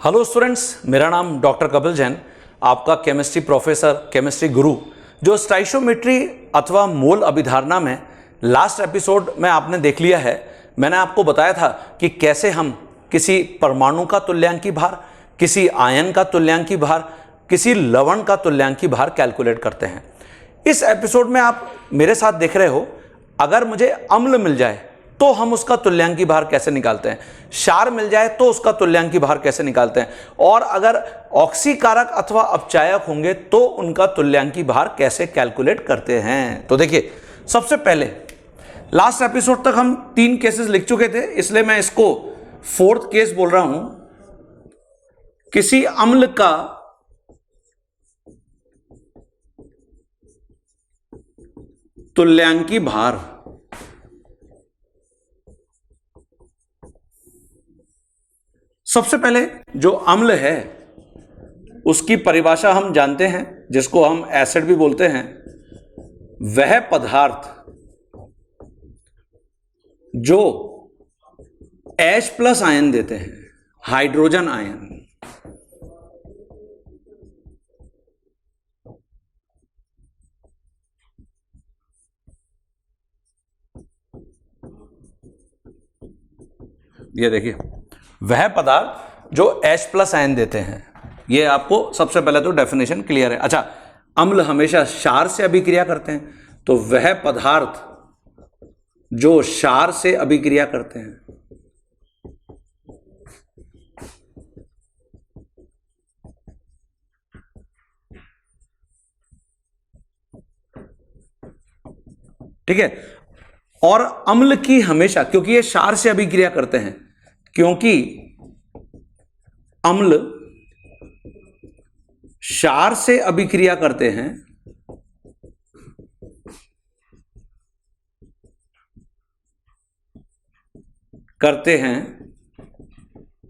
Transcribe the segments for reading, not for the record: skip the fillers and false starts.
Hello students, मेरा नाम doctor Kapil Jain, आपका केमिस्ट्री प्रोफेसर, केमिस्ट्री गुरु। जो स्टाइशियोमेट्री अथवा मोल अभिधारणा में लास्ट एपिसोड में आपने देख लिया है, मैंने आपको बताया था कि कैसे हम किसी परमाणु का तुल्यांकी भार, किसी आयन का तुल्यांकी भार, किसी लवण का तुल्यांकी भार कैलकुलेट करते हैं। इस एपिसोड में आप मेरे साथ देख रहे हो, अगर मुझे अम्ल मिल जाए तो हम उसका तुल्यांकी भार कैसे निकालते हैं, क्षार मिल जाए तो उसका तुल्यांकी भार कैसे निकालते हैं, और अगर ऑक्सीकारक अथवा अपचायक होंगे तो उनका तुल्यांकी भार कैसे कैलकुलेट करते हैं। तो देखिए, सबसे पहले लास्ट एपिसोड तक हम 3 केसेस लिख चुके थे, इसलिए मैं इसको 4th केस बोल रहा हूं। किसी अम्ल का तुल्यांकी भार सबसे पहले जो अम्ल है उसकी परिभाषा हम जानते हैं, जिसको हम एसिड भी बोलते हैं। वह पदार्थ जो H+ आयन देते हैं, हाइड्रोजन आयन। ये देखिए, वह पदार्थ जो H+ आयन देते हैं। ये आपको सबसे पहले तो डेफिनेशन क्लियर है। अच्छा, अम्ल हमेशा क्षार से अभिक्रिया करते हैं, तो वह पदार्थ जो क्षार से अभिक्रिया करते हैं ठीक है। और अम्ल की हमेशा, क्योंकि ये क्षार से अभिक्रिया करते हैं, क्योंकि अम्ल क्षार से अभिक्रिया करते हैं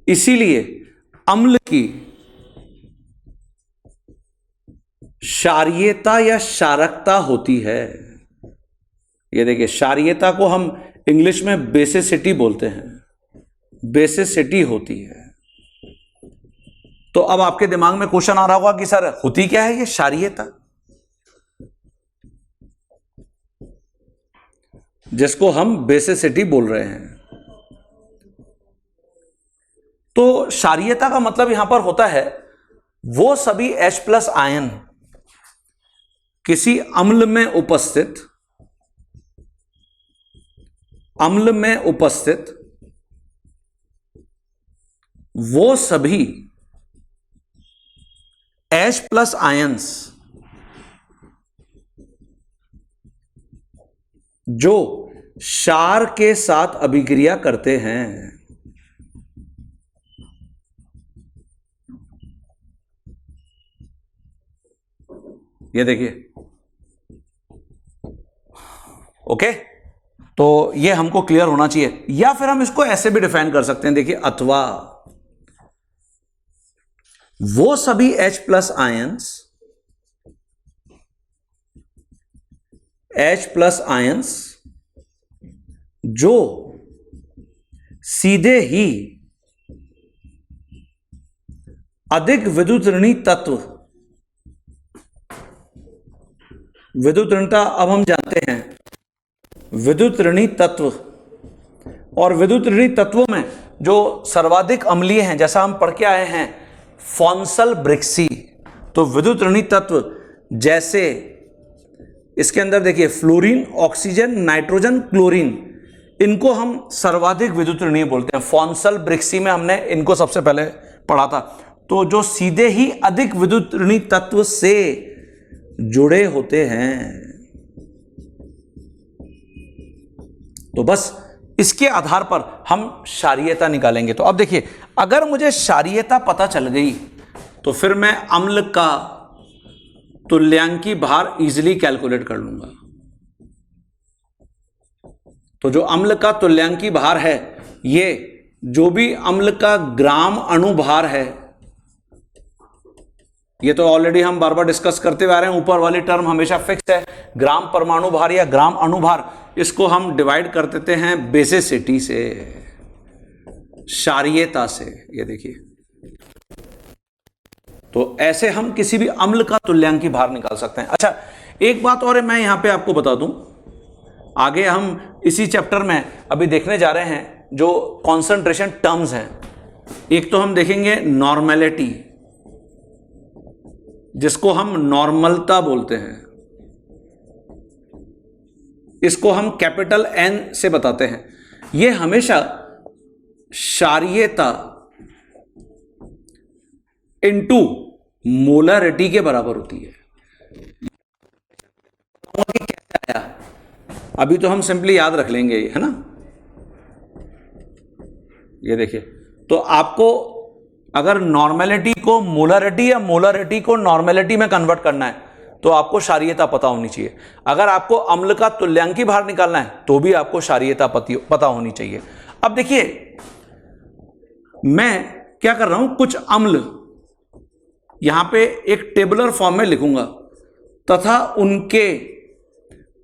इसीलिए अम्ल की क्षारीयता या क्षारकता होती है। ये देखिए, क्षारीयता को हम इंग्लिश में बेसिसिटी बोलते हैं, बेसिसिटी होती है। तो अब आपके दिमाग में क्वेश्चन आ रहा होगा कि सर होती क्या है ये क्षारीयता, जिसको हम बेसिसिटी बोल रहे हैं। तो क्षारीयता का मतलब यहां पर होता है वो सभी H+ आयन किसी अम्ल में उपस्थित वो सभी H+ आयंस जो क्षार के साथ अभिक्रिया करते हैं। ये देखिए, ओके। तो ये हमको क्लियर होना चाहिए, या फिर हम इसको ऐसे भी डिफाइन कर सकते हैं। देखिए, अथवा वो सभी H+ आयंस जो सीधे ही अधिक विद्युत ऋणी तत्व, विद्युत ऋणता अब हम जानते हैं, विद्युत ऋणी तत्व, और विद्युत ऋणी तत्वों में जो सर्वाधिक अम्लीय हैं, जैसा हम पढ़ के आए हैं फॉन्सल ब्रिक्सी। तो विद्युत ऋणी तत्व जैसे इसके अंदर देखिए, फ्लोरीन, ऑक्सीजन, नाइट्रोजन, क्लोरीन, इनको हम सर्वाधिक विद्युत ऋणीय बोलते हैं। फॉन्सल ब्रिक्सी में हमने इनको सबसे पहले पढ़ा था। तो जो सीधे ही अधिक विद्युत ऋणी तत्व से जुड़े होते हैं। तो बस इसके आधार पर हम क्षारीयता निकालेंगे। तो अब देखिए, अगर मुझे क्षारीयता पता चल गई तो फिर मैं अम्ल का तुल्यांकी भार इजीली कैलकुलेट कर लूंगा। तो जो अम्ल का तुल्यांकी भार है, ये जो भी अम्ल का ग्राम अणुभार है, ये तो ऑलरेडी हम बार बार डिस्कस करते हुए आ रहे हैं। ऊपर वाली टर्म हमेशा फिक्स है, ग्राम परमाणु भार या ग्राम अणुभार। इसको हम डिवाइड कर देते हैं बेसिसिटी से, क्षारीयता से। ये देखिए, तो ऐसे हम किसी भी अम्ल का तुल्यांकी भार निकाल सकते हैं। अच्छा, एक बात और है, मैं यहां पे आपको बता दूं, आगे हम इसी चैप्टर में अभी देखने जा रहे हैं जो कॉन्सेंट्रेशन टर्म्स हैं। एक तो हम देखेंगे नॉर्मेलिटी, जिसको हम नॉर्मलता बोलते हैं, इसको हम कैपिटल एन से बताते हैं। यह हमेशा क्षारीयता इनटू मोलरिटी के बराबर होती है। कैसे आया अभी तो हम सिंपली याद रख लेंगे, है ना। ये देखिए, तो आपको अगर नॉर्मेलिटी को मोलरिटी या मोलरिटी को नॉर्मेलिटी में कन्वर्ट करना है तो आपको क्षारीयता पता होनी चाहिए। अगर आपको अम्ल का तुल्यांकी भार निकालना है तो भी आपको क्षारीयता पता होनी चाहिए। अब देखिए, मैं क्या कर रहा हूं, कुछ अम्ल यहां पे एक टेबुलर फॉर्म में लिखूंगा तथा उनके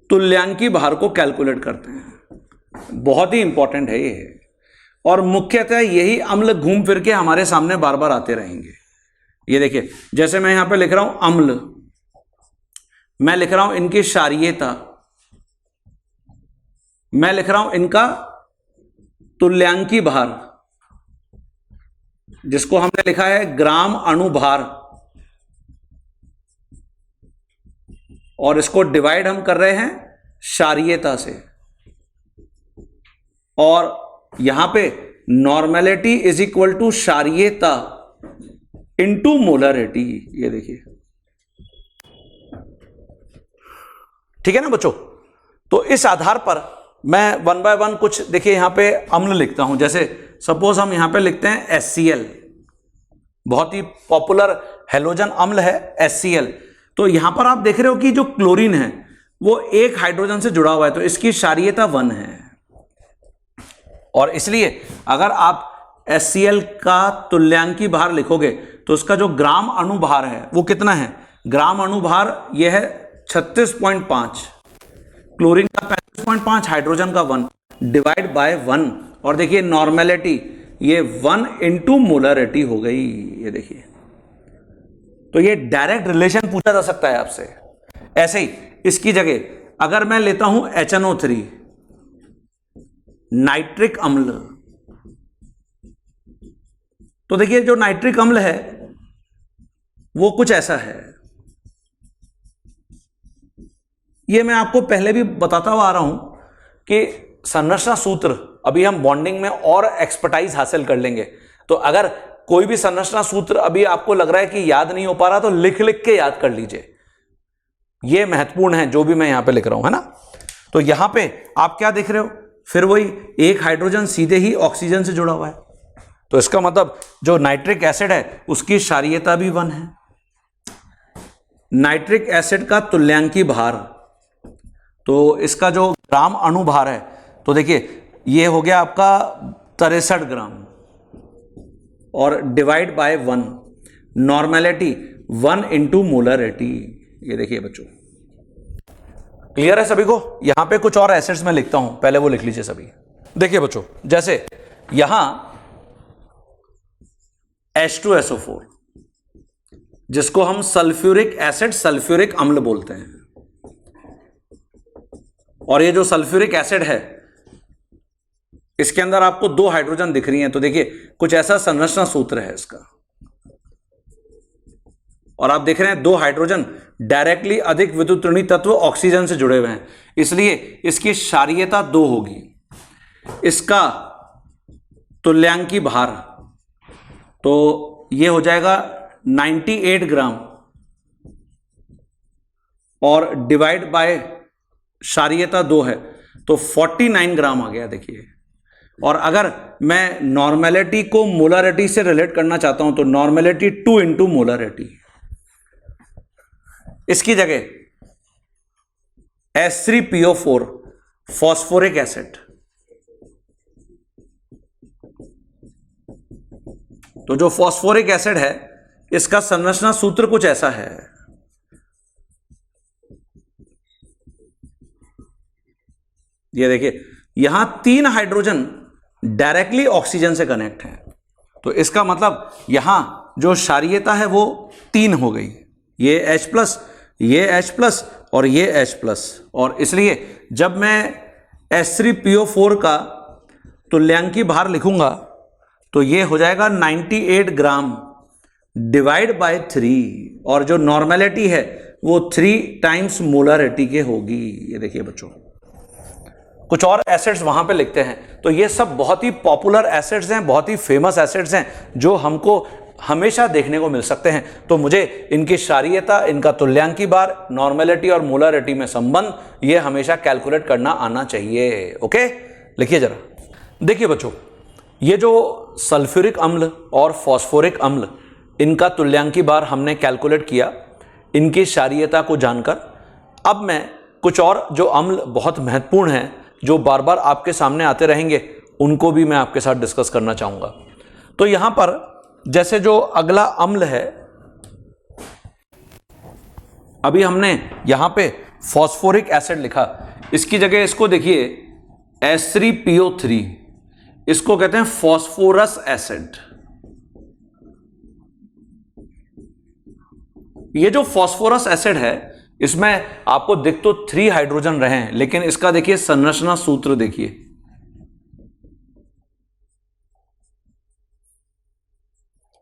तुल्यांकी भार को कैलकुलेट करते हैं। बहुत ही इंपॉर्टेंट है ये, और मुख्यतः यही अम्ल घूम फिर के हमारे सामने बार बार आते रहेंगे। ये देखिए, जैसे मैं यहां पे लिख रहा हूं अम्ल, मैं लिख रहा हूं इनकी क्षारीयता, मैं लिख रहा हूं इनका तुल्यांकी भार, जिसको हमने लिखा है ग्राम अणुभार, और इसको डिवाइड हम कर रहे हैं क्षारीयता से। और यहां पे नॉर्मेलिटी इज इक्वल टू क्षारीयता इनटू मोलरिटी। ये देखिए, ठीक है ना बच्चों। तो इस आधार पर मैं वन बाय वन कुछ, देखिए यहां पे अम्ल लिखता हूं। जैसे सपोज हम यहां पे लिखते हैं HCl, बहुत ही पॉपुलर हेलोजन अम्ल है HCl। तो यहां पर आप देख रहे हो कि जो क्लोरीन है वो एक हाइड्रोजन से जुड़ा हुआ है, तो इसकी क्षारीयता 1 है। और इसलिए अगर आप HCl का तुल्यांकी भार लिखोगे तो उसका जो ग्राम अणुभार है वो कितना है, ग्राम अणुभार ये है 36.5, क्लोरीन का 35.5, हाइड्रोजन का 1, डिवाइड बाय 1। और देखिए नॉर्मेलिटी ये 1 इंटू मोलरिटी हो गई। ये देखिए, तो ये डायरेक्ट रिलेशन पूछा जा सकता है आपसे। ऐसे ही इसकी जगह अगर मैं लेता हूं HNO3, नाइट्रिक अम्ल, तो देखिए जो नाइट्रिक अम्ल है वो कुछ ऐसा है। ये मैं आपको पहले भी बताता हुआ आ रहा हूं कि संरचना सूत्र अभी हम बॉन्डिंग में और एक्सपर्टाइज हासिल कर लेंगे। तो अगर कोई भी संरचना सूत्र अभी आपको लग रहा है कि याद नहीं हो पा रहा तो लिख लिख के याद कर लीजिए, ये महत्वपूर्ण है जो भी मैं यहां पे लिख रहा हूं, है ना। तो यहां पे आप क्या देख रहे हो, फिर वही एक हाइड्रोजन सीधे ही ऑक्सीजन से जुड़ा हुआ है, तो इसका मतलब जो नाइट्रिक एसिड है उसकी क्षारीयता भी 1 है। नाइट्रिक एसिड का तुल्यांकी भार, तो इसका जो ग्राम अणुभार है, तो देखिए ये हो गया आपका 63 ग्राम, और divide by 1, normality 1 into molarity. ये देखिए बच्चों, क्लियर है सभी को। यहां पे कुछ और एसिड्स मैं लिखता हूं, पहले वो लिख लीजिए सभी। देखिए बच्चों, जैसे यहां H2SO4, जिसको हम सल्फ्यूरिक एसिड, सल्फ्यूरिक अम्ल बोलते हैं, और ये जो सल्फ्यूरिक एसिड है इसके अंदर आपको 2 हाइड्रोजन दिख रही हैं, तो देखिए कुछ ऐसा संरचना सूत्र है इसका, और आप देख रहे हैं 2 हाइड्रोजन डायरेक्टली अधिक विद्युत ऋणी तत्व ऑक्सीजन से जुड़े हुए हैं, इसलिए इसकी क्षारीयता 2 होगी। इसका तुल्यांकी भार तो ये हो जाएगा 98 ग्राम, और डिवाइड बाय क्षारीयता 2 है तो 49 ग्राम आ गया। देखिए, और अगर मैं नॉर्मेलिटी को मोलरिटी से रिलेट करना चाहता हूं तो नॉर्मेलिटी 2 इंटू मोलरिटी। इसकी जगह H3PO4 फॉस्फोरिक एसिड, तो जो फॉस्फोरिक एसिड है इसका संरचना सूत्र कुछ ऐसा है। ये देखिए, यहां 3 हाइड्रोजन डायरेक्टली ऑक्सीजन से कनेक्ट है, तो इसका मतलब यहां जो क्षारीयता है वो 3 हो गई, ये H+, ये H+ और ये H+, और इसलिए जब मैं H3PO4 का तुल्यांकी भार लिखूंगा तो ये हो जाएगा 98 ग्राम डिवाइड बाय 3, और जो नॉर्मेलिटी है वो 3 टाइम्स मोलरिटी के होगी। ये देखिए बच्चों, कुछ और एसिड्स वहां पे लिखते हैं, तो ये सब बहुत ही पॉपुलर एसिड्स हैं, बहुत ही फेमस एसिड्स हैं जो हमको हमेशा देखने को मिल सकते हैं। तो मुझे इनकी क्षारीयता, इनका तुल्यांकी भार, नॉर्मेलिटी और मोलरिटी में संबंध, ये हमेशा कैलकुलेट करना आना चाहिए। ओके, लिखिए जरा। देखिए बच्चों, ये जो सल्फ्यूरिक अम्ल और फॉस्फोरिक अम्ल, इनका तुल्यांकी भार हमने कैलकुलेट किया इनकी क्षारीयता को जानकर। अब मैं कुछ और जो अम्ल बहुत महत्वपूर्ण हैं, जो बार बार आपके सामने आते रहेंगे, उनको भी मैं आपके साथ डिस्कस करना चाहूंगा। तो यहां पर जैसे जो अगला अम्ल है, अभी हमने यहां पे फॉस्फोरिक एसिड लिखा, इसकी जगह इसको देखिए H3PO3, इसको कहते हैं फॉस्फोरस एसिड। ये जो फॉस्फोरस एसिड है, इसमें आपको दिख तो 3 हाइड्रोजन रहे हैं, लेकिन इसका देखिए संरचना सूत्र देखिए,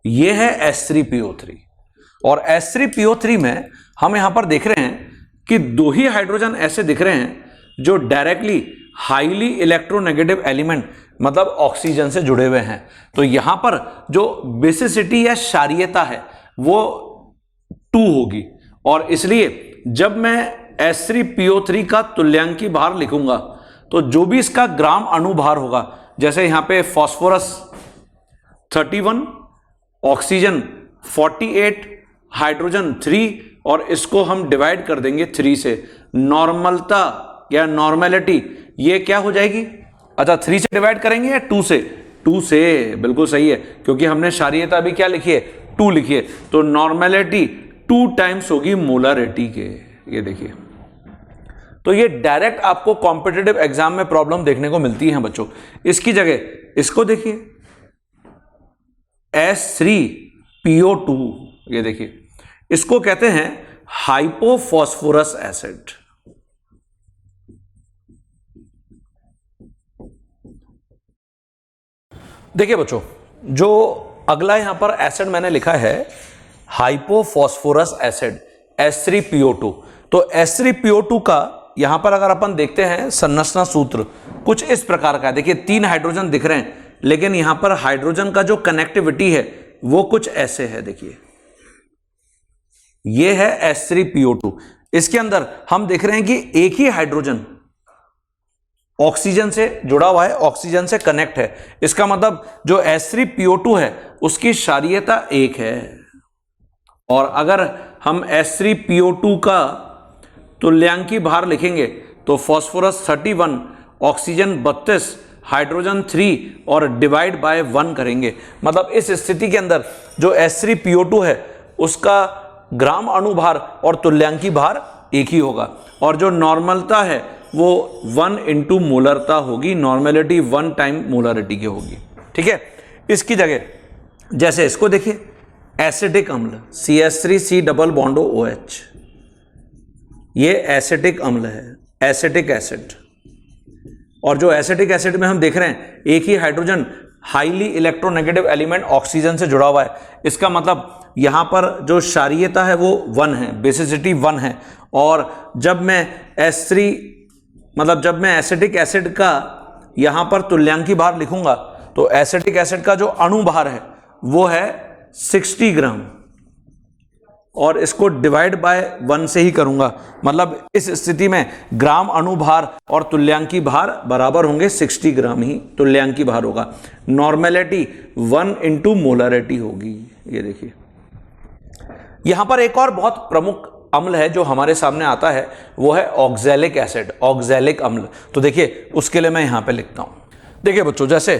ये है H3PO3, और H3PO3 में हम यहां पर देख रहे हैं कि 2 ही हाइड्रोजन ऐसे दिख रहे हैं जो डायरेक्टली हाईली इलेक्ट्रोनेगेटिव एलिमेंट मतलब ऑक्सीजन से जुड़े हुए हैं। तो यहां पर जो बेसिसिटी या क्षारीयता है वो 2 होगी, और इसलिए जब मैं H3PO3 का तुल्यांकी भार लिखूंगा तो जो भी इसका ग्राम अणुभार होगा, जैसे यहां पे फॉस्फोरस 31, ऑक्सीजन 48, हाइड्रोजन 3, और इसको हम डिवाइड कर देंगे 3 से। नॉर्मलता या नॉर्मेलिटी ये क्या हो जाएगी? अच्छा, 3 से डिवाइड करेंगे या 2 से? 2 से, बिल्कुल सही है, क्योंकि हमने क्षारीयता भी क्या लिखी है? 2 लिखी है। तो नॉर्मेलिटी 2 टाइम्स होगी मोलरिटी के। ये देखिए, तो ये डायरेक्ट आपको कॉम्पिटिटिव एग्जाम में प्रॉब्लम देखने को मिलती है बच्चों। इसकी जगह इसको देखिए H3PO2, ये देखिए, इसको कहते हैं हाइपोफॉस्फोरस एसिड। देखिए बच्चों, जो अगला यहां पर एसिड मैंने लिखा है हाइपोफॉस्फोरस एसिड H3PO2। तो H3PO2 का यहां पर अगर अपन देखते हैं संरचना सूत्र कुछ इस प्रकार का है। देखिए 3 हाइड्रोजन दिख रहे हैं, लेकिन यहां पर हाइड्रोजन का जो कनेक्टिविटी है वो कुछ ऐसे है। देखिए ये है H3PO2, इसके अंदर हम देख रहे हैं कि एक ही हाइड्रोजन ऑक्सीजन से जुड़ा हुआ है, ऑक्सीजन से कनेक्ट है। इसका मतलब जो H3PO2 है उसकी क्षारीयता 1 है, और अगर हम H3PO2 का तुल्यांकी भार लिखेंगे तो फॉस्फोरस 31, ऑक्सीजन 32, हाइड्रोजन 3 और डिवाइड बाय 1 करेंगे। मतलब इस स्थिति के अंदर जो H3PO2 है उसका ग्राम अणुभार और तुल्यांकी भार एक ही होगा, और जो नॉर्मलता है वो 1 इंटू मोलरता होगी। नॉर्मेलिटी 1 टाइम मोलरिटी की होगी। ठीक है, इसकी जगह जैसे इसको देखिए एसिटिक अम्ल CH3C डबल बॉन्डो OH, ये एसिटिक अम्ल है, एसिटिक एसिड। और जो एसिटिक एसिड में हम देख रहे हैं एक ही hydrogen highly electronegative element oxygen से जुड़ा हुआ है। इसका मतलब यहां पर जो क्षारीयता है वो 1 है, बेसिसिटी 1 है। और जब मैं जब मैं एसिटिक एसिड का यहां पर तुल्यांकी भार लिखूंगा तो एसिटिक एसिड का जो अणु भार है वो है 60 ग्राम, और इसको डिवाइड बाय 1 से ही करूंगा। मतलब इस स्थिति में ग्राम अणुभार और तुल्यांकी भार बराबर होंगे, 60 ग्राम ही तुल्यांकी भार होगा। नॉर्मेलिटी 1 इंटू मोलरिटी होगी। ये देखिए, यहां पर एक और बहुत प्रमुख अम्ल है जो हमारे सामने आता है, वो है ऑक्सैलिक एसिड, ऑक्सैलिक अम्ल। तो देखिए उसके लिए मैं यहां पे लिखता हूं। देखिए बच्चों, जैसे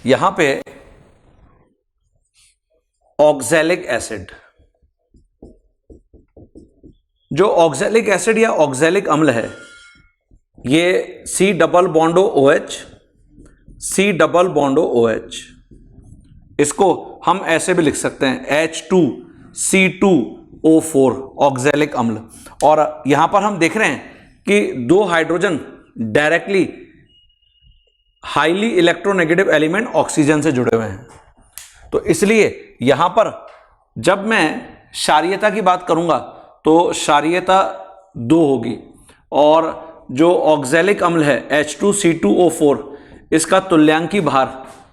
यहां पे ऑक्सैलिक एसिड, जो ऑक्सैलिक एसिड या ऑक्सैलिक अम्ल है ये C double बॉन्डो OH, C double बॉन्डो OH, इसको हम ऐसे भी लिख सकते हैं H2C2O4 ऑक्जेलिक अम्ल। और यहां पर हम देख रहे हैं कि दो hydrogen directly highly electronegative element oxygen से जुड़े हुए हैं। तो इसलिए यहां पर जब मैं क्षारीयता की बात करूंगा तो क्षारीयता 2 होगी, और जो ऑक्जेलिक अम्ल है H2C2O4 इसका तुल्यांकी भार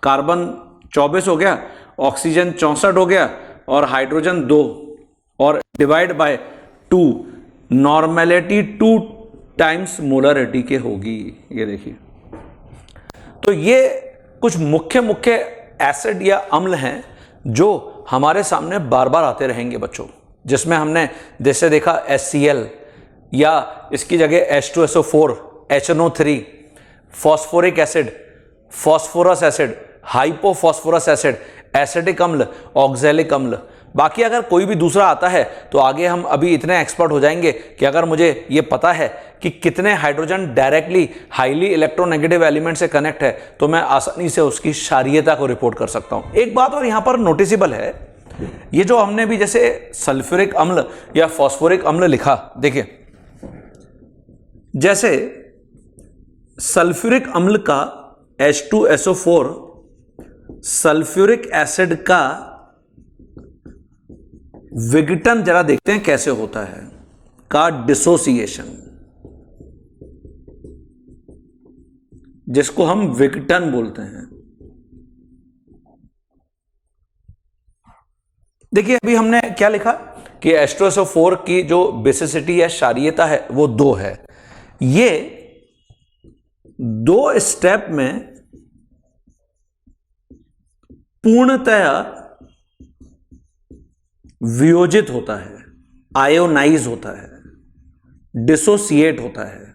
कार्बन 24 हो गया, ऑक्सीजन 64 हो गया और हाइड्रोजन 2, और divide by 2, normality 2 times molarity के होगी। ये देखिए, तो ये कुछ मुख्य एसिड या अम्ल हैं जो हमारे सामने बार बार आते रहेंगे बच्चों, जिसमें हमने जैसे देखा HCl या इसकी जगह H2SO4, HNO3, phosphoric acid, phosphorous acid, hypophosphorous acid, acidic अम्ल, ऑक्जेलिक अम्ल। बाकी अगर कोई भी दूसरा आता है तो आगे हम अभी इतने एक्सपर्ट हो जाएंगे कि अगर मुझे ये पता है कि कितने hydrogen directly highly electronegative element से कनेक्ट है तो मैं आसानी से उसकी क्षारीयता को रिपोर्ट कर सकता हूं। एक बात और यहां पर नोटिसेबल है, ये जो हमने भी जैसे सल्फ्यूरिक अम्ल या फॉस्फोरिक अम्ल लिखा, देखिए जैसे सल्फ्यूरिक अम्ल का H2SO4 सल्फ्यूरिक एसिड का विघटन जरा देखते हैं कैसे होता है, का डिसोसिएशन, जिसको हम विघटन बोलते हैं। देखिए अभी हमने क्या लिखा कि H2SO4 की जो बेसिसिटी या क्षारीयता है वो 2 है। ये 2 स्टेप में पूर्णतया वियोजित होता है, आयोनाइज होता है, डिसोसिएट होता है।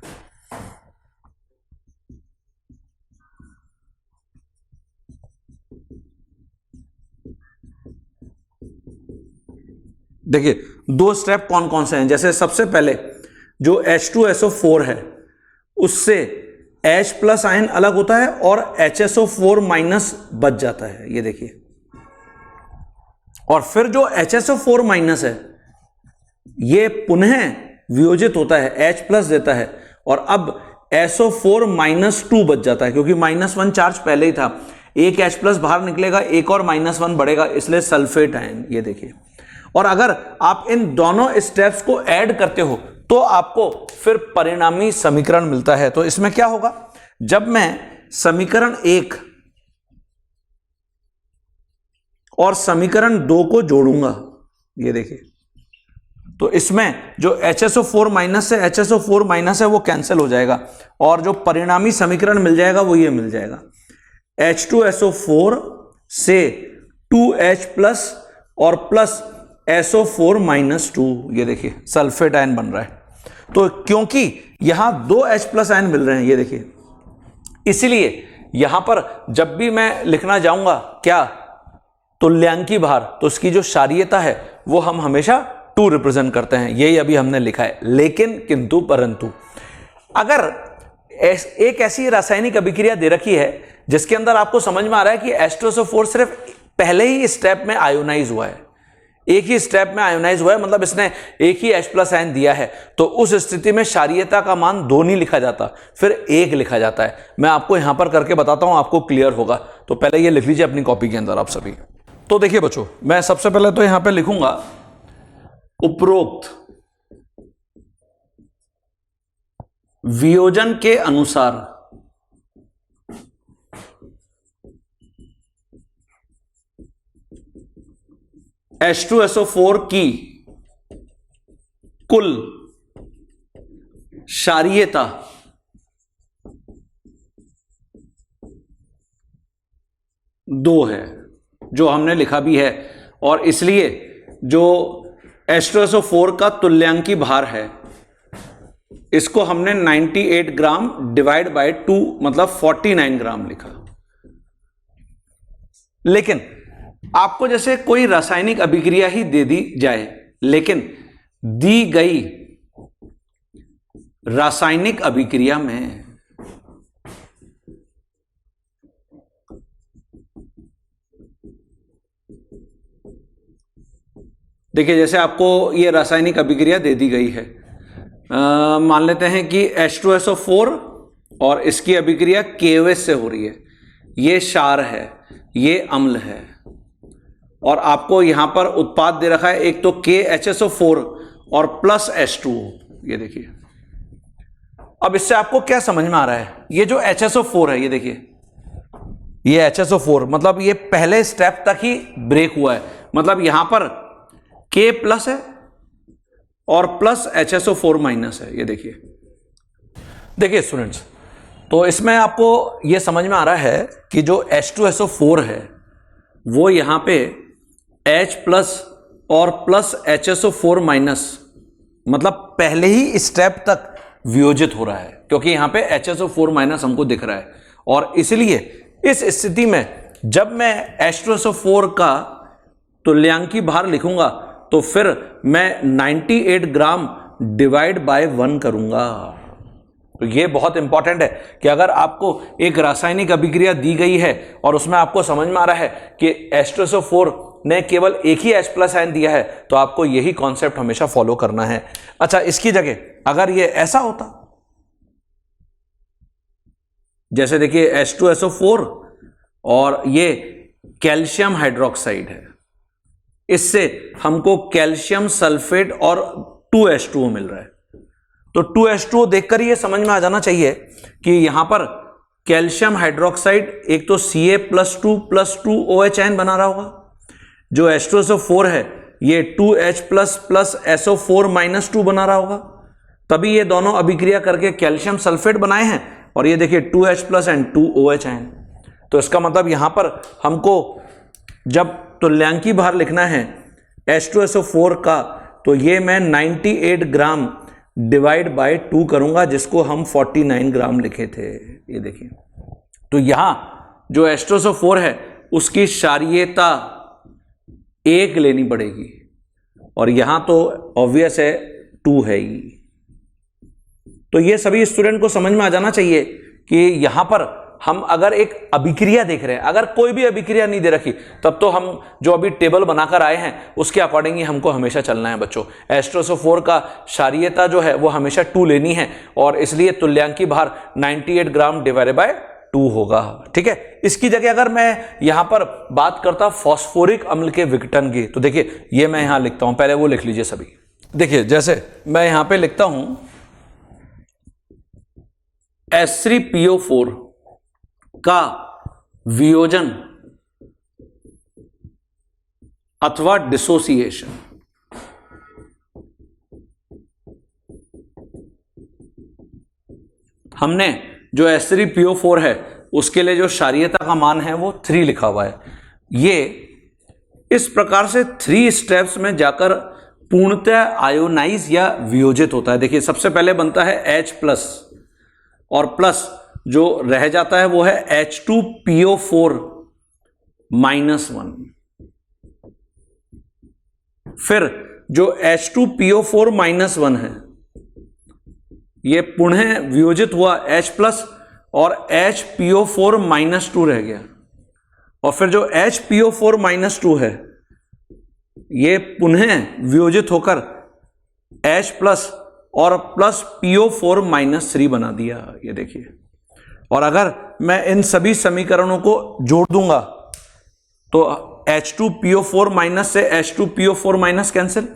देखिए 2 स्टेप कौन कौन से हैं, जैसे सबसे पहले जो H2SO4 है उससे H प्लस आयन अलग होता है और HSO4 माइनस बच जाता है, ये देखिए। और फिर जो HSO4 माइनस है ये पुनः वियोजित होता है, H प्लस देता है और अब SO4 माइनस 2 बच जाता है, क्योंकि -1 चार्ज पहले ही था। एक H प्लस बाहर निकलेगा, एक और -1 बढ़ेगा, इसलिए सल्फेट आयन, ये देखिए। और अगर आप इन दोनों स्टेप्स को ऐड करते हो तो आपको फिर परिणामी समीकरण मिलता है। तो इसमें क्या होगा, जब मैं समीकरण 1 और समीकरण 2 को जोड़ूंगा, ये देखिए, तो इसमें जो HSO4 माइनस से HSO4 माइनस है वो कैंसिल हो जाएगा और जो परिणामी समीकरण मिल जाएगा वो ये मिल जाएगा, H2SO4 से 2H प्लस और प्लस SO4 माइनस 2, ये देखिए सल्फेट आयन बन रहा है। तो क्योंकि यहां 2 H प्लस आयन मिल रहे हैं, ये देखिए, इसलिए यहां पर जब भी मैं लिखना जाऊंगा क्या, तुल्यांकी भार, तो उसकी जो क्षारीयता है वो हम हमेशा 2 रिप्रेजेंट करते हैं, यही अभी हमने लिखा है। लेकिन किंतु परंतु अगर एक ऐसी रासायनिक अभिक्रिया दे रखी है जिसके अंदर आपको समझ में आ रहा है कि H2SO4 सिर्फ पहले ही स्टेप में आयोनाइज हुआ है, एक ही स्टेप में आयोनाइज हुआ है, मतलब इसने एक ही H प्लस आयन दिया है, तो उस स्थिति में क्षारीयता का मान 2 नहीं लिखा जाता, फिर 1 लिखा जाता है। मैं आपको यहां पर करके बताता हूं, आपको क्लियर होगा। तो पहले ये लिख लीजिए अपनी कॉपी के अंदर आप सभी। तो देखिए बच्चों, मैं सबसे पहले तो यहां पर लिखूंगा उपरोक्त वियोजन के अनुसार H2SO4 की कुल क्षारीयता दो है, जो हमने लिखा भी है, और इसलिए जो H2SO4 का तुल्यांकी भार है इसको हमने 98 ग्राम डिवाइड बाय 2 मतलब 49 ग्राम लिखा। लेकिन आपको जैसे कोई रासायनिक अभिक्रिया ही दे दी जाए, लेकिन दी गई रासायनिक अभिक्रिया में देखिए जैसे आपको ये रासायनिक अभिक्रिया दे दी गई है, मान लेते हैं कि H2SO4 और इसकी अभिक्रिया KOH से हो रही है, ये क्षार है, ये अम्ल है, और आपको यहां पर उत्पाद दे रखा है एक तो KHSO4 और प्लस H2O। ये देखिए, अब इससे आपको क्या समझ में आ रहा है, ये जो HSO4 है, ये देखिए ये HSO4 मतलब ये पहले स्टेप तक ही ब्रेक हुआ है, मतलब यहां पर K प्लस है और प्लस HSO4 माइनस है। ये देखिए स्टूडेंट्स, तो इसमें आपको ये समझ में आ रहा है कि जो H2SO4 है वो यहां पे H प्लस और प्लस HSO4 माइनस मतलब पहले ही स्टेप तक वियोजित हो रहा है, क्योंकि यहां पे HSO4 माइनस हमको दिख रहा है, और इसलिए इस स्थिति में जब मैं H2SO4 का तुल्यांकी भार लिखूंगा तो फिर मैं 98 ग्राम डिवाइड बाय 1 करूंगा। तो ये बहुत इंपॉर्टेंट है कि अगर आपको एक रासायनिक अभिक्रिया दी गई है और उसमें आपको समझ में आ रहा है कि H2SO4 ने केवल एक ही H प्लस आयन दिया है, तो आपको यही कॉन्सेप्ट हमेशा फॉलो करना है। अच्छा, इसकी जगह अगर ये ऐसा होता, जैसे देखिए H2SO4 और ये कैल्शियम हाइड्रोक्साइड है, इससे हमको कैल्शियम सल्फेट और 2H2O मिल रहा है, तो 2H2O देखकर ये समझ में आ जाना चाहिए कि यहां पर कैल्शियम हाइड्रोक्साइड एक तो Ca+2+2OH आयन बना रहा होगा, जो H2SO4 है ये 2H प्लस SO4 माइनस 2 बना रहा होगा, तभी ये दोनों अभिक्रिया करके कैल्शियम सल्फेट बनाए हैं, और ये देखिए 2H plus and 2OH ion. तो इसका मतलब यहां पर हमको जब तुल्यांकी भार लिखना है H2SO4 का, तो ये मैं 98 ग्राम डिवाइड बाय 2 करूंगा, जिसको हम 49 ग्राम लिखे थे। ये देखिए, तो यहां जो H2SO4 है उसकी क्षारीयता 1 लेनी पड़ेगी, और यहां तो ऑब्वियस है 2 है ही। तो ये सभी स्टूडेंट को समझ में आ जाना चाहिए कि यहां पर हम अगर एक अभिक्रिया देख रहे हैं, अगर कोई भी अभिक्रिया नहीं दे रखी, तब तो हम जो अभी टेबल बनाकर आए हैं उसके अकॉर्डिंग ही हमको हमेशा चलना है बच्चों। H2SO4 का क्षारीयता जो है वो हमेशा 2 लेनी है, और इसलिए तुल्यांकी भार 98 ग्राम डिवाइडेड बाय 2 होगा। ठीक है, इसकी जगह अगर मैं यहां पर बात करता फास्फोरिक अम्ल के विघटन की, तो देखिए ये मैं यहां लिखता हूं, पहले वो लिख लीजिए सभी। देखिए जैसे मैं यहां पे लिखता हूं H3PO4 का वियोजन अथवा डिसोसिएशन, हमने जो H3PO4 है उसके लिए जो क्षारीयता का मान है वो 3 लिखा हुआ है। ये इस प्रकार से 3 स्टेप्स में जाकर पूर्णतः आयोनाइज या वियोजित होता है। देखिए सबसे पहले बनता है H प्लस, और प्लस जो रह जाता है वो है H2PO4 -1। फिर जो H2PO4 -1 है ये पुनः वियोजित हुआ H प्लस, और HPO4 -2 रह गया, और फिर जो HPO4 -2 है ये पुनः वियोजित होकर H प्लस और प्लस PO4 -3 बना दिया। ये देखिए, और अगर मैं इन सभी समीकरणों को जोड़ दूंगा तो H2PO4 माइनस से H2PO4 माइनस कैंसिल,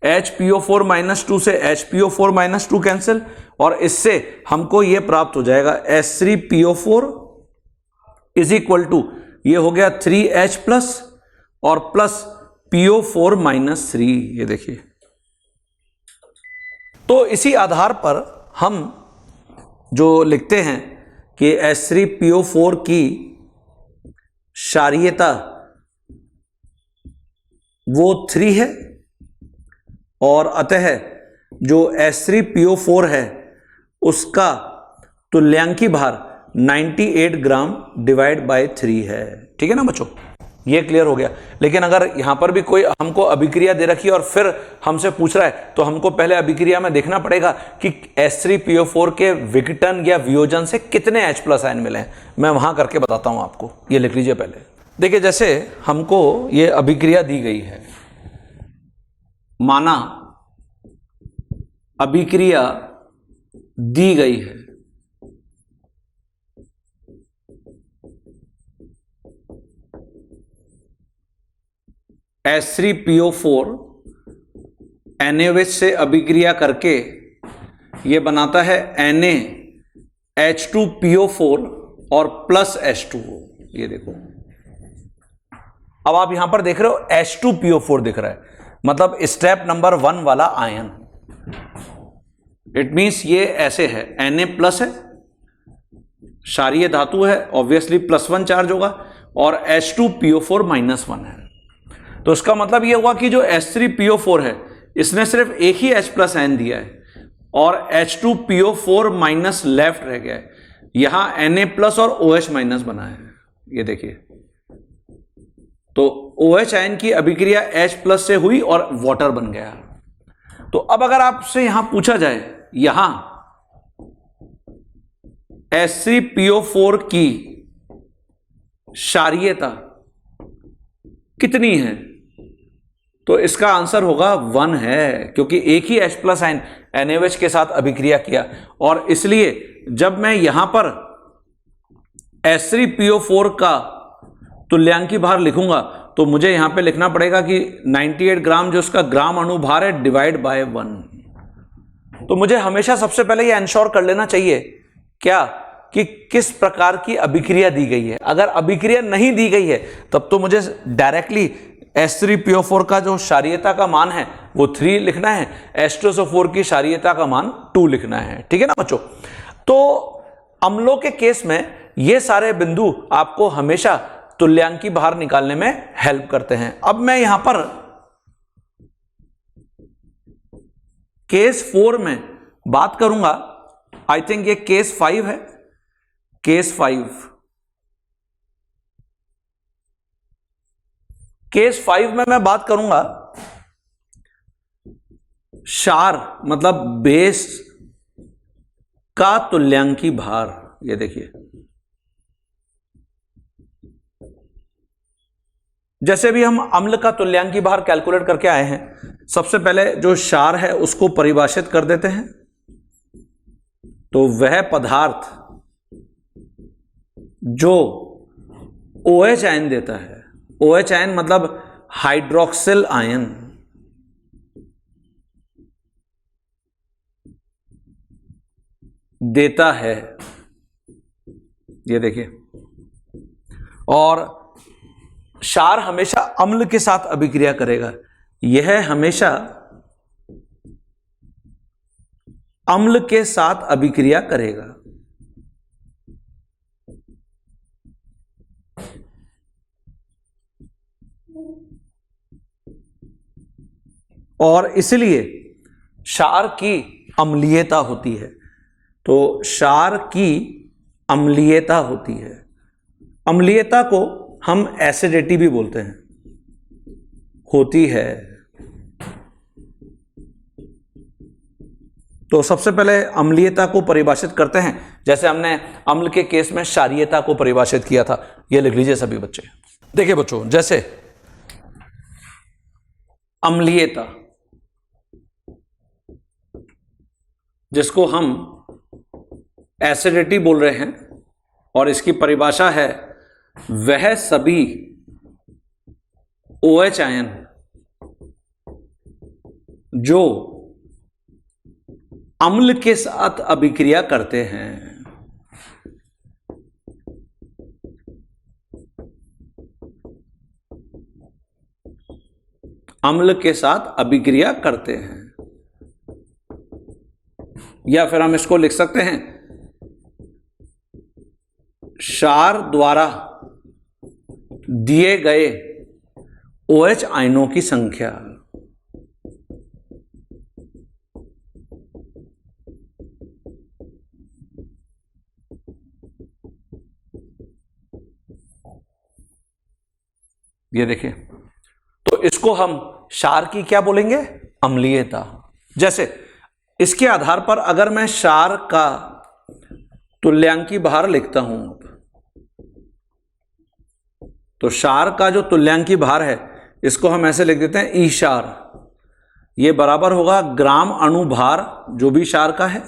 HPO4 -2 से HPO4 -2 कैंसिल, और इससे हमको ये प्राप्त हो जाएगा H3PO4 इज इक्वल टू, ये हो गया 3H प्लस और प्लस PO4 -3। ये देखिए, तो इसी आधार पर हम जो लिखते हैं कि H3PO4 की क्षारीयता वो 3 है, और अतः जो H3PO4 है उसका तुल्यांकी भार 98 ग्राम डिवाइड बाय 3 है। ठीक है ना बच्चों, ये क्लियर हो गया। लेकिन अगर यहां पर भी कोई हमको अभिक्रिया दे रखी है और फिर हमसे पूछ रहा है, तो हमको पहले अभिक्रिया में देखना पड़ेगा कि H3PO4 के विघटन या वियोजन से कितने H प्लस आयन मिले हैं। मैं वहां करके बताता हूं आपको, ये लिख लीजिए पहले। देखिए जैसे हमको ये अभिक्रिया दी गई है माना अभिक्रिया दी गई है, H3PO4 NaOH से अभिक्रिया करके ये बनाता है NaH2PO4 और प्लस H2O। ये देखो, अब आप यहां पर देख रहे हो H2PO4 दिख रहा है, मतलब स्टेप नंबर 1 वाला आयन। इट मीन्स ये ऐसे है, Na प्लस है, क्षारीय धातु है, ऑब्वियसली +1 चार्ज होगा, और H2PO4 -1 है। तो इसका मतलब ये हुआ कि जो H3PO4 है इसने सिर्फ एक ही H प्लस आयन दिया है और H2PO4 माइनस लेफ्ट रह गया है, यहां Na प्लस और OH माइनस बना है। ये देखिए, तो OH आयन की अभिक्रिया H प्लस से हुई और वाटर बन गया। तो अब अगर आपसे यहां पूछा जाए, यहां H3PO4 की क्षारीयता कितनी है, तो इसका आंसर होगा 1 है, क्योंकि एक ही H प्लस आयन NaOH के साथ अभिक्रिया किया। और इसलिए जब मैं यहां पर H3PO4 का तुल्यांकी भार लिखूंगा तो मुझे यहां पे लिखना पड़ेगा कि 98 ग्राम जो उसका ग्राम अणुभार है डिवाइड बाय 1। तो मुझे हमेशा सबसे पहले ये इंश्योर कर लेना चाहिए क्या, कि किस प्रकार की अभिक्रिया दी गई है। अगर अभिक्रिया नहीं दी गई है तब तो मुझे डायरेक्टली H3PO4 का जो क्षारीयता का मान है वो 3 लिखना है, H2SO4 की क्षारीयता का मान 2 लिखना है। ठीक है ना बच्चों। तो अम्लों के केस में ये सारे बिंदु आपको हमेशा तुल्यांकी भार निकालने में हेल्प करते हैं। अब मैं यहां पर केस 4 में बात करूंगा, आई थिंक ये केस 5 है, केस 5। केस 5 में मैं बात करूंगा क्षार मतलब बेस का तुल्यांकी भार। ये देखिए, जैसे भी हम अम्ल का तुल्यांकी भार कैलकुलेट करके आए हैं, सबसे पहले जो क्षार है उसको परिभाषित कर देते हैं। तो वह पदार्थ जो OH आयन देता है, OH आयन मतलब हाइड्रोक्सिल आयन, देता है। ये देखिए, और क्षार हमेशा अम्ल के साथ अभिक्रिया करेगा, यह हमेशा अम्ल के साथ अभिक्रिया करेगा। और इसलिए क्षार की अम्लीयता होती है। तो क्षार की अम्लीयता होती है, अम्लीयता को हम एसिडिटी भी बोलते हैं, होती है। तो सबसे पहले अम्लीयता को परिभाषित करते हैं, जैसे हमने अम्ल के केस में क्षारीयता को परिभाषित किया था। ये लिख लीजिए सभी बच्चे। देखिए बच्चों, जैसे अम्लीयता, जिसको हम एसिडिटी बोल रहे हैं, और इसकी परिभाषा है वह सभी OH आयन जो अम्ल के साथ अभिक्रिया करते हैं। अम्ल के साथ अभिक्रिया करते हैं, या फिर हम इसको लिख सकते हैं क्षार द्वारा दिए गए OH आयनों की संख्या। ये देखिए, तो इसको हम क्षार की क्या बोलेंगे, अम्लीयता। जैसे इसके आधार पर अगर मैं क्षार का तुल्यांकी भार लिखता हूं, तो क्षार का जो तुल्यांकी भार है इसको हम ऐसे लिख देते हैं ई क्षार। ये बराबर होगा ग्राम अणुभार जो भी क्षार का है,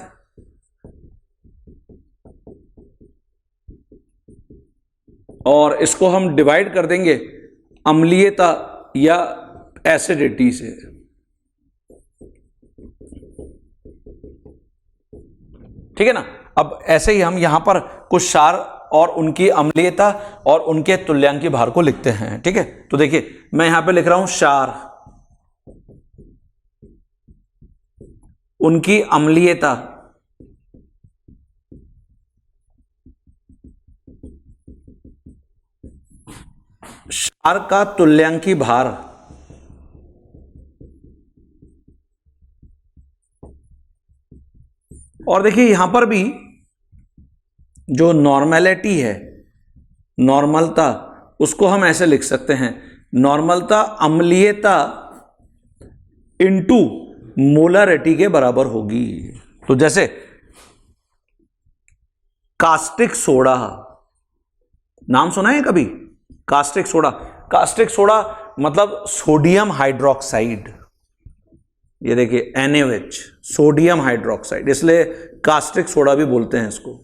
और इसको हम डिवाइड कर देंगे अम्लीयता या एसिडिटी से। ठीक है ना। अब ऐसे ही हम यहां पर कुछ क्षार और उनकी अम्लीयता और उनके तुल्यांकी भार को लिखते हैं। ठीक है, तो देखिए मैं यहां पे लिख रहा हूं क्षार, उनकी अम्लीयता, क्षार का तुल्यांकी भार, और देखिए यहां पर भी जो नॉर्मेलिटी है, नॉर्मलता, उसको हम ऐसे लिख सकते हैं, नॉर्मलता अम्लीयता इनटू मोलरिटी के बराबर होगी। तो जैसे कास्टिक सोडा, नाम सुना है कभी कास्टिक सोडा? कास्टिक सोडा मतलब सोडियम हाइड्रोक्साइड, ये देखिए NaOH, सोडियम हाइड्रोक्साइड, इसलिए कास्टिक सोडा भी बोलते हैं इसको,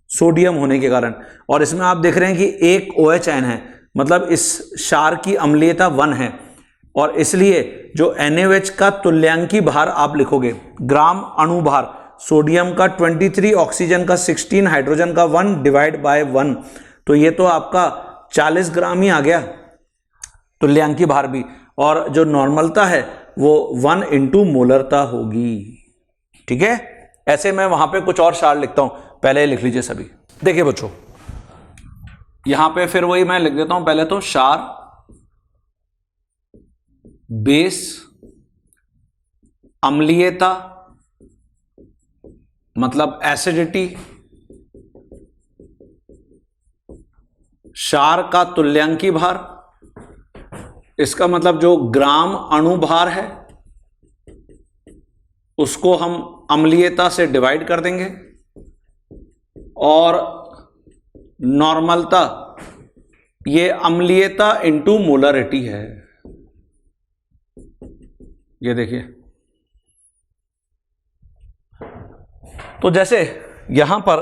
सोडियम होने के कारण। और इसमें आप देख रहे हैं कि एक OH आयन है, मतलब इस क्षार की अम्लीयता 1 है, और इसलिए जो NaOH का तुल्यांकी भार आप लिखोगे ग्राम अणुभार, सोडियम का 23, ऑक्सीजन का 16, हाइड्रोजन का 1 डिवाइड बाय 1, तो ये तो आपका 40 ग्राम ही आ गया तुल्यांकी भार भी, और जो नॉर्मलता है वो 1 इंटू मोलरता होगी। ठीक है, ऐसे मैं वहां पे कुछ और क्षार लिखता हूं, पहले लिख लीजिए सभी। देखिए बच्चों, यहां पे फिर वही मैं लिख देता हूं, पहले तो क्षार, बेस, अम्लीयता मतलब एसिडिटी, क्षार का तुल्यांकी भार, इसका मतलब जो ग्राम अणुभार है उसको हम अम्लीयता से डिवाइड कर देंगे, और नॉर्मलता ये अम्लीयता इंटू मोलरिटी है। ये देखिए, तो जैसे यहां पर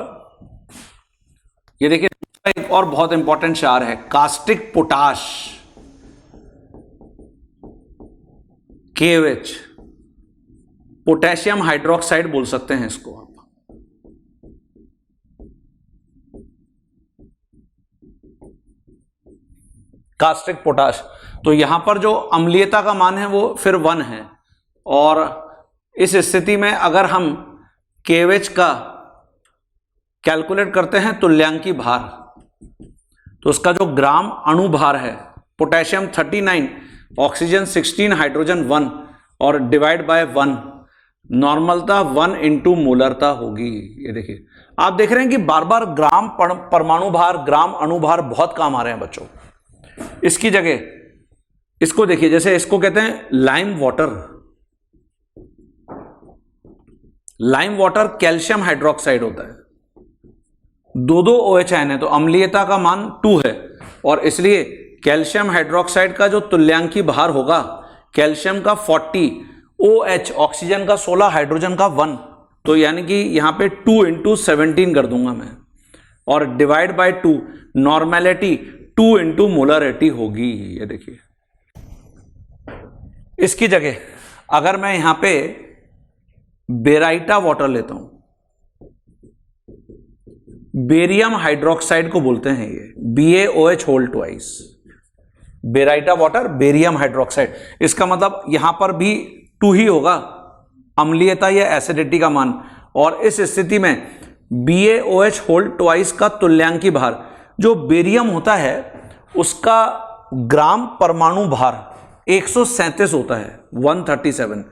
ये देखिए एक और बहुत इंपॉर्टेंट क्षार है caustic potash, KOH, potassium hydroxide बोल सकते हैं इसको आप। कास्टिक पोटाश, तो यहां पर जो अम्लीयता का मान है वो फिर 1 है, और इस स्थिति में अगर हम KOH का कैलकुलेट करते हैं तुल्यांकी भार, तो उसका जो ग्राम अणुभार है, पोटेशियम 39, ऑक्सीजन 16, हाइड्रोजन 1, और डिवाइड बाय 1, नॉर्मलता 1 इंटू मोलरता होगी। ये देखिए आप देख रहे हैं कि बार बार ग्राम परमाणु भार, ग्राम अणुभार बहुत काम आ रहे हैं बच्चों। इसकी जगह इसको देखिए, जैसे इसको कहते हैं lime water, lime water calcium hydroxide होता है, 2 OH आयन है, तो अम्लीयता का मान 2 है, और इसलिए कैल्शियम हाइड्रोक्साइड का जो तुल्यांकी भार होगा, कैल्शियम का 40, OH ऑक्सीजन का 16, हाइड्रोजन का 1, तो यानी कि यहां पे 2 इंटू 17 कर दूंगा मैं, और divide by 2, normality 2 into molarity होगी। ये देखिए, इसकी जगह अगर मैं यहां पे बेराइटा वाटर लेता हूं, बेरियम हाइड्रोक्साइड को बोलते हैं ये, BaOH whole twice, baryta water barium hydroxide, इसका मतलब यहां पर भी 2 ही होगा अम्लीयता या एसिडिटी का मान, और इस स्थिति में BaOH होल ट्वाइस का तुल्यांकी भार, जो बेरियम होता है उसका ग्राम परमाणु भार 137 होता है, 137,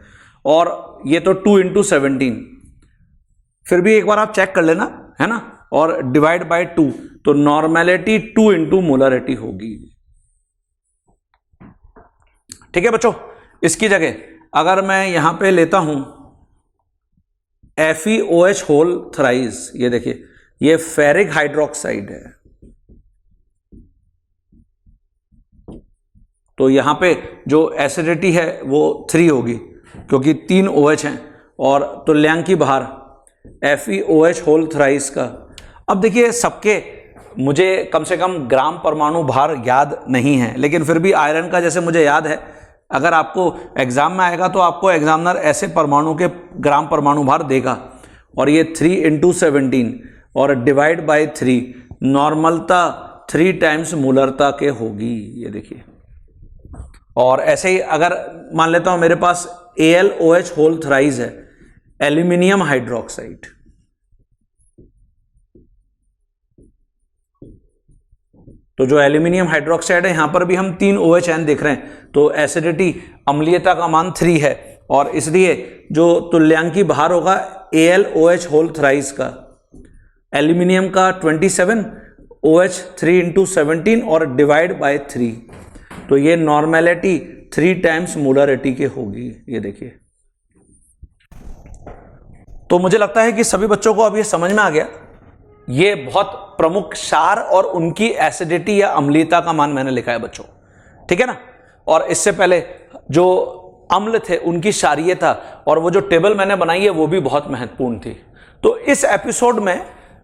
और ये तो 2 इंटू 17, फिर भी एक बार आप चेक कर लेना, है ना, और डिवाइड बाय 2, तो नॉर्मेलिटी 2 इंटू मोलरिटी होगी। ठीक है बच्चों, इसकी जगह अगर मैं यहां पे लेता हूं FeOH होल थ्राइस, ये देखिए ये फेरिक हाइड्रोक्साइड है, तो यहाँ पे जो एसिडिटी है वो 3 होगी क्योंकि 3 OH हैं और तुल्यांकी भार FeOH होल थ्राइस का। अब देखिए सबके मुझे कम से कम ग्राम परमाणु भार याद नहीं है, लेकिन फिर भी आयरन का जैसे मुझे याद है, अगर आपको एग्जाम में आएगा तो आपको एग्जामिनर ऐसे परमाणु के ग्राम परमाणु भार देगा और ये 3 × 17 और डिवाइड बाय 3, नॉर्मलता 3 टाइम्स मूलरता के होगी, ये देखिए। और ऐसे ही अगर मान लेता हूं मेरे पास AlOH होल थ्राइस है, एल्यूमिनियम हाइड्रोक्साइड, तो जो एल्यूमिनियम हाइड्रोक्साइड है यहां पर भी हम 3 OHN देख रहे हैं, तो एसिडिटी अम्लीयता का मान 3 है और इसलिए जो तुल्यांकी भार होगा AlOH होल थ्राइस का, एल्यूमिनियम का 27, OH 3 × 17 और डिवाइड बाय 3, तो ये नॉर्मेलिटी 3 टाइम्स मोलरिटी के होगी, ये देखिए। तो मुझे लगता है कि सभी बच्चों को अब ये समझ में आ गया, ये बहुत प्रमुख क्षार और उनकी एसिडिटी या अम्लीयता का मान मैंने लिखा है बच्चों, ठीक है ना। और इससे पहले जो अम्ल थे उनकी क्षारीयता और वो जो टेबल मैंने बनाई है वो भी बहुत महत्वपूर्ण थी। तो इस एपिसोड में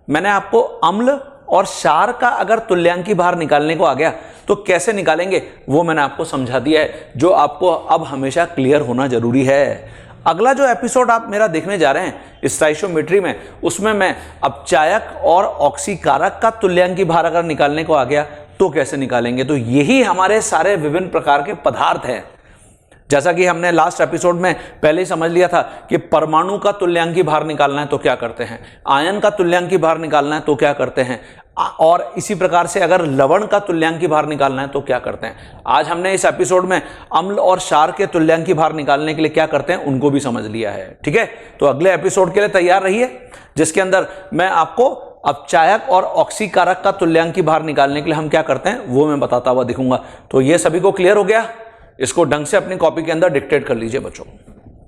मैंने आपको अम्ल और क्षार का अगर तुल्यांकी भार निकालने को आ गया तो कैसे निकालेंगे वो मैंने आपको समझा दिया है, जो आपको अब हमेशा क्लियर होना जरूरी है। अगला जो एपिसोड आप मेरा देखने जा रहे हैं स्टोइचियोमेट्री में, उसमें मैं अपचायक और ऑक्सीकारक का तुल्यांकी भार अगर निकालने को आ गया तो कैसे निकालेंगे। तो यही हमारे सारे विभिन्न प्रकार के पदार्थ हैं। जैसा कि हमने लास्ट एपिसोड में पहले ही समझ लिया था कि परमाणु का तुल्यांकी भार निकालना है तो क्या करते हैं, आयन का तुल्यांकी भार निकालना है तो क्या करते हैं, और इसी प्रकार से अगर लवण का तुल्यांकी भार निकालना है तो क्या करते हैं। आज हमने इस एपिसोड में अम्ल और क्षार के तुल्यांकी भार निकालने के लिए क्या करते हैं उनको भी समझ लिया है, ठीक है। तो अगले एपिसोड के लिए तैयार रहिए, जिसके अंदर मैं आपको अपचायक और ऑक्सीकारक का तुल्यांकी भार निकालने के लिए हम क्या करते हैं वो मैं बताता हुआ दिखूंगा। तो ये सभी को क्लियर हो गया, इसको ढंग से अपनी कॉपी के अंदर डिक्टेट कर लीजिए बच्चों।